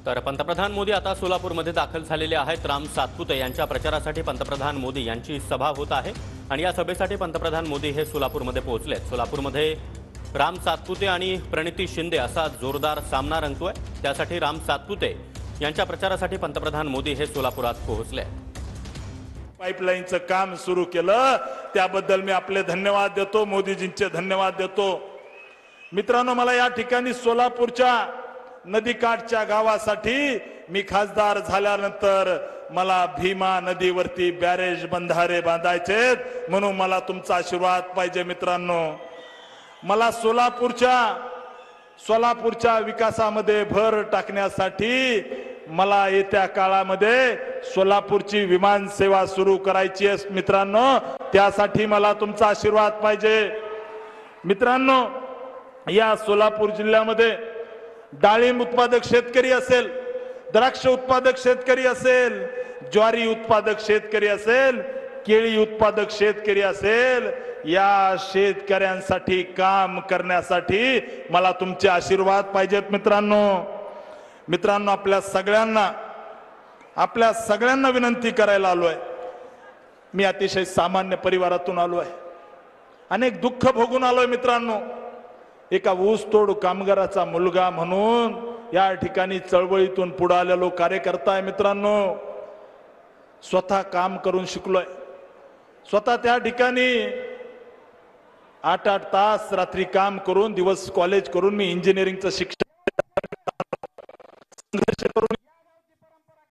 तर पंतप्रधान मोदी आता सोलापूरमध्ये दाखल झालेले आहेत। राम सातपुते यांच्या प्रचारासाठी पंतप्रधान मोदी यांची सभा होत आहे आणि या सभेसाठी पंतप्रधान मोदी हे सोलापूरमध्ये पोहोचले। सोलापूरमध्ये राम सातपुते आणि प्रणिती शिंदे असा जोरदार सामना रंगतोय। त्यासाठी राम सातपुते यांच्या प्रचारासाठी पंतप्रधान मोदी हे सोलापुरात पोहोचले। पाईपलाईनचं काम सुरू केलं त्याबद्दल मी आपले धन्यवाद देतो, मोदीजींचे धन्यवाद देतो। मित्रांनो, मला या ठिकाणी सोलापूरच्या नदीकाठच्या गावासाठी मी खासदार झाल्यानंतर मला भीमा नदीवरती बॅरेज बंधारे बांधायचे, म्हणून मला तुमचा आशीर्वाद पाहिजे। मित्रांनो, मला सोलापूरच्या विकासामध्ये भर टाकण्यासाठी मला येत्या काळामध्ये सोलापूरची विमान सेवा सुरू करायची आहे। मित्रांनो, त्यासाठी मला तुमचा आशीर्वाद पाहिजे। मित्रांनो, या सोलापूर जिल्ह्यामध्ये डाळिंब उत्पादक शेतकरी असेल, द्राक्ष उत्पादक शेतकरी असेल, ज्वारी उत्पादक शेतकरी असेल, केळी उत्पादक शेतकरी असेल, या शेतकऱ्यांसाठी काम करण्यासाठी मला तुमचे आशीर्वाद पाहिजेत। मित्रांनो, आपल्या सगळ्यांना विनंती करायला आलोय। मी अतिशय सामान्य परिवारातून आलोय, अनेक दुःख भोगून आलोय। मित्रांनो, एका ऊसतोड कामगाराचा मुलगा म्हणून या ठिकाणी चळवळीतून पुढे आलेलो कार्यकर्ता आहे। मित्रांनो, स्वतः काम करून शिकलोय, स्वतः त्या ठिकाणी 8-8 तास रात्री काम करून दिवस कॉलेज करून मी इंजिनिअरिंगचं शिक्षण